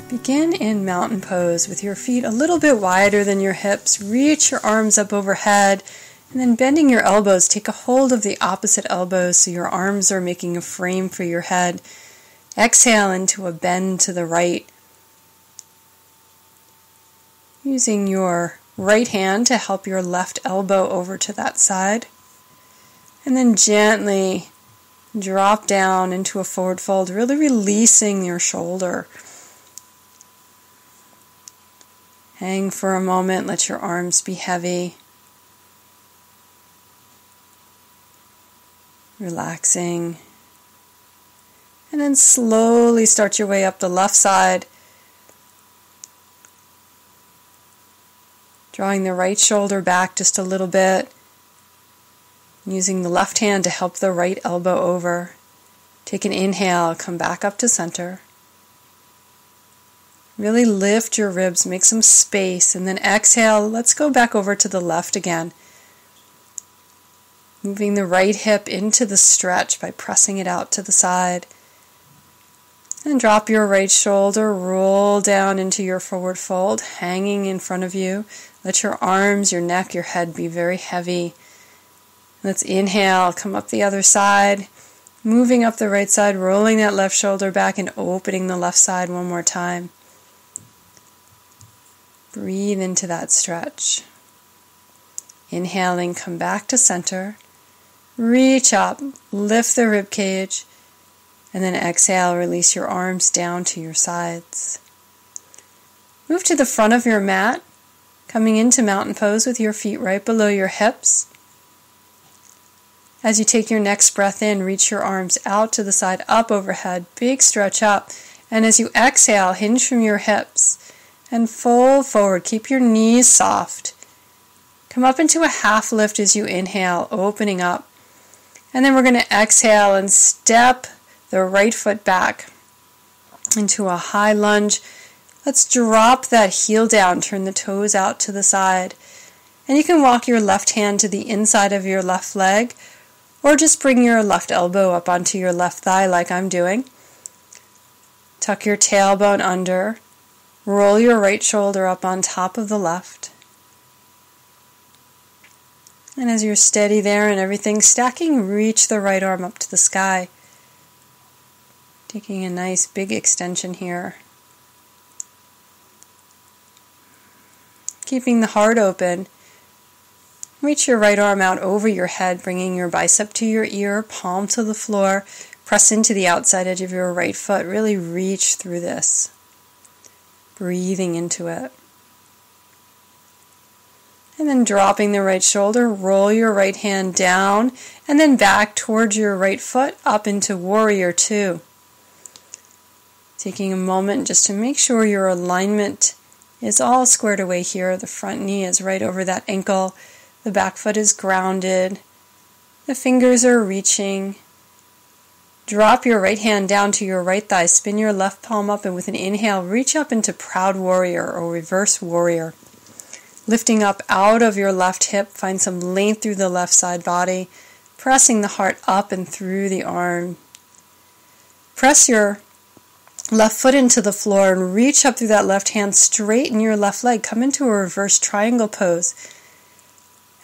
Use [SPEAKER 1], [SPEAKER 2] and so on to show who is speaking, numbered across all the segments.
[SPEAKER 1] Begin in mountain pose with your feet a little bit wider than your hips. Reach your arms up overhead, and then bending your elbows, take a hold of the opposite elbows so your arms are making a frame for your head. Exhale into a bend to the right. Using your right hand to help your left elbow over to that side. And then gently drop down into a forward fold, really releasing your shoulder. Hang for a moment, let your arms be heavy. Relaxing. And then slowly start your way up the left side. Drawing the right shoulder back just a little bit. Using the left hand to help the right elbow over. Take an inhale, come back up to center. Really lift your ribs, make some space, and then exhale. Let's go back over to the left again. Moving the right hip into the stretch by pressing it out to the side. And drop your right shoulder, roll down into your forward fold, hanging in front of you. Let your arms, your neck, your head be very heavy. Let's inhale, come up the other side. Moving up the right side, rolling that left shoulder back and opening the left side one more time. Breathe into that stretch. Inhaling, come back to center. Reach up, lift the rib cage, and then exhale, release your arms down to your sides. Move to the front of your mat, coming into mountain pose with your feet right below your hips. As you take your next breath in, reach your arms out to the side, up overhead, big stretch up. And as you exhale, hinge from your hips and fold forward. Keep your knees soft. Come up into a half lift as you inhale, opening up. And then we're going to exhale and step the right foot back into a high lunge. Let's drop that heel down, turn the toes out to the side. And you can walk your left hand to the inside of your left leg, or just bring your left elbow up onto your left thigh like I'm doing. Tuck your tailbone under. Roll your right shoulder up on top of the left. And as you're steady there and everything's stacking, reach the right arm up to the sky. Taking a nice big extension here. Keeping the heart open. Reach your right arm out over your head, bringing your bicep to your ear, palm to the floor. Press into the outside edge of your right foot. Really reach through this. Breathing into it. And then dropping the right shoulder, roll your right hand down, and then back towards your right foot, up into Warrior Two. Taking a moment just to make sure your alignment is all squared away here. The front knee is right over that ankle. The back foot is grounded. The fingers are reaching. Drop your right hand down to your right thigh. Spin your left palm up, and with an inhale, reach up into Proud Warrior or Reverse Warrior. Lifting up out of your left hip, find some length through the left side body. Pressing the heart up and through the arm. Press your left foot into the floor and reach up through that left hand. Straighten your left leg. Come into a reverse triangle pose.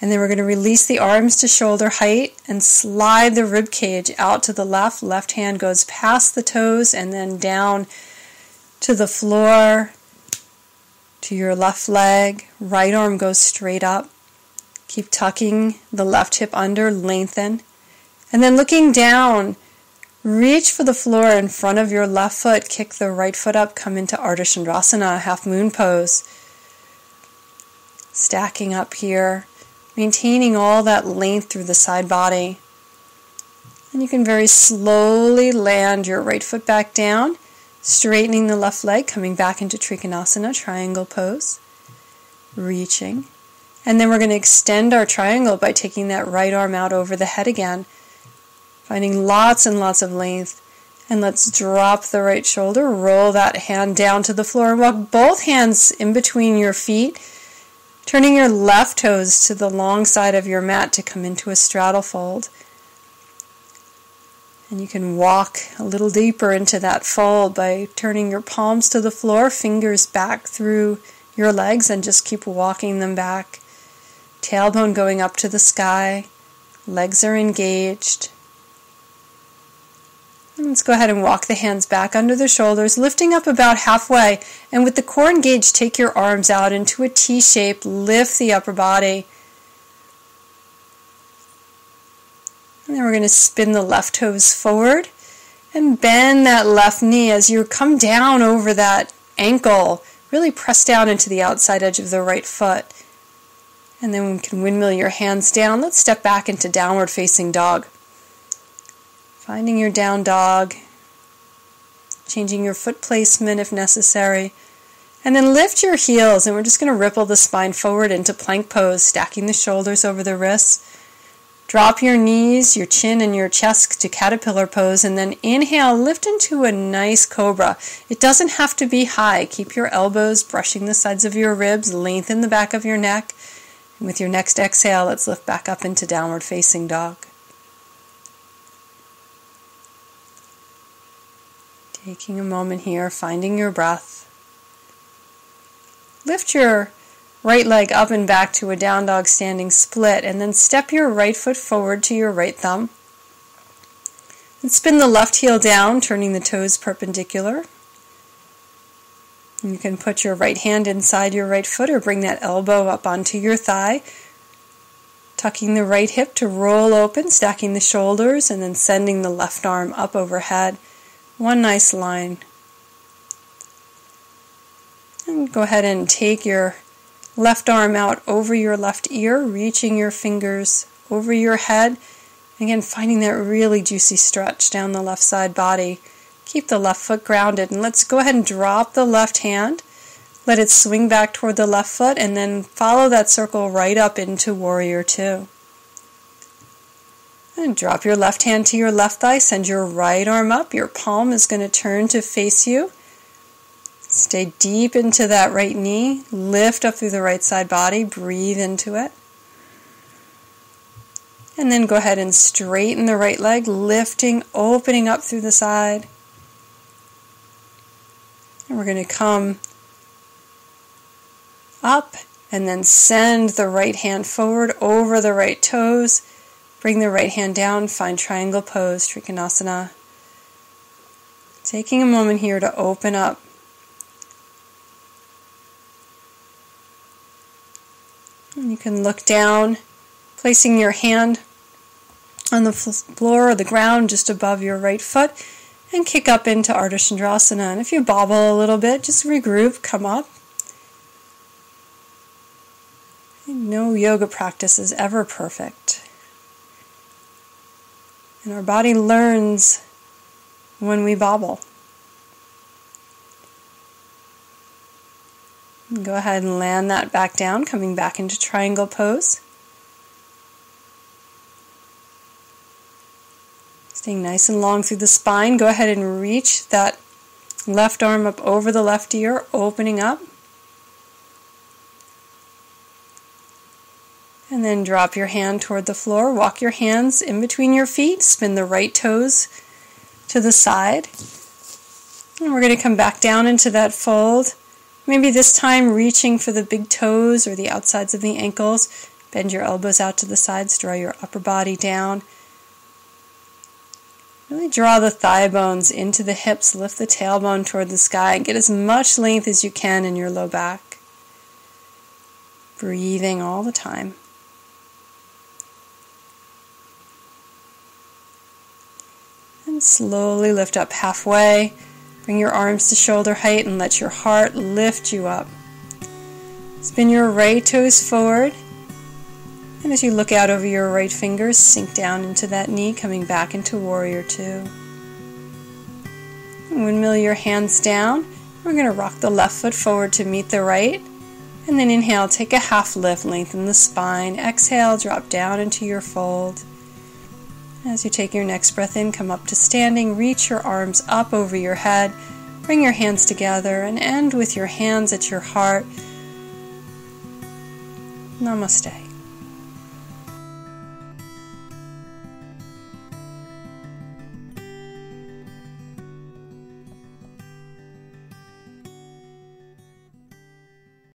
[SPEAKER 1] And then we're going to release the arms to shoulder height and slide the rib cage out to the left. Left hand goes past the toes and then down to the floor, to your left leg. Right arm goes straight up. Keep tucking the left hip under, lengthen. And then looking down, reach for the floor in front of your left foot. Kick the right foot up, come into Ardha Chandrasana, half moon pose. Stacking up here. Maintaining all that length through the side body. And you can very slowly land your right foot back down, straightening the left leg, coming back into Trikonasana, triangle pose. Reaching. And then we're going to extend our triangle by taking that right arm out over the head again. Finding lots and lots of length. And let's drop the right shoulder, roll that hand down to the floor, and walk both hands in between your feet. Turning your left toes to the long side of your mat to come into a straddle fold. And you can walk a little deeper into that fold by turning your palms to the floor, fingers back through your legs, and just keep walking them back. Tailbone going up to the sky. Legs are engaged. And let's go ahead and walk the hands back under the shoulders, lifting up about halfway. And with the core engaged, take your arms out into a T shape. Lift the upper body. And then we're going to spin the left toes forward and bend that left knee as you come down over that ankle. Really press down into the outside edge of the right foot. And then we can windmill your hands down. Let's step back into downward facing dog. Finding your down dog. Changing your foot placement if necessary. And then lift your heels, and we're just going to ripple the spine forward into plank pose, stacking the shoulders over the wrists. Drop your knees, your chin, and your chest to caterpillar pose, and then inhale, lift into a nice cobra. It doesn't have to be high. Keep your elbows brushing the sides of your ribs, lengthen the back of your neck. And with your next exhale, let's lift back up into downward facing dog. Taking a moment here, finding your breath. Lift your right leg up and back to a down dog standing split, and then step your right foot forward to your right thumb. And spin the left heel down, turning the toes perpendicular. And you can put your right hand inside your right foot or bring that elbow up onto your thigh. Tucking the right hip to roll open, stacking the shoulders, and then sending the left arm up overhead. One nice line. And go ahead and take your left arm out over your left ear, reaching your fingers over your head. Again, finding that really juicy stretch down the left side body. Keep the left foot grounded, and let's go ahead and drop the left hand. Let it swing back toward the left foot, and then follow that circle right up into Warrior Two. And drop your left hand to your left thigh. Send your right arm up. Your palm is going to turn to face you. Stay deep into that right knee. Lift up through the right side body. Breathe into it. And then go ahead and straighten the right leg, lifting, opening up through the side. And we're going to come up and then send the right hand forward over the right toes. Bring the right hand down, find triangle pose, Trikonasana. Taking a moment here to open up. And you can look down, placing your hand on the floor or the ground just above your right foot, and kick up into Ardha Chandrasana. And if you bobble a little bit, just regroup, come up. No yoga practice is ever perfect. And our body learns when we bobble. And go ahead and land that back down, coming back into triangle pose. Staying nice and long through the spine. Go ahead and reach that left arm up over the left ear, opening up. And then drop your hand toward the floor. Walk your hands in between your feet. Spin the right toes to the side. And we're going to come back down into that fold. Maybe this time reaching for the big toes or the outsides of the ankles. Bend your elbows out to the sides. Draw your upper body down. Really draw the thigh bones into the hips. Lift the tailbone toward the sky. And get as much length as you can in your low back. Breathing all the time. And slowly lift up halfway. Bring your arms to shoulder height and let your heart lift you up. Spin your right toes forward. And as you look out over your right fingers, sink down into that knee, coming back into Warrior Two. And windmill your hands down. We're going to rock the left foot forward to meet the right. And then inhale, take a half lift, lengthen the spine. Exhale, drop down into your fold. As you take your next breath in, come up to standing, reach your arms up over your head, bring your hands together, and end with your hands at your heart. Namaste.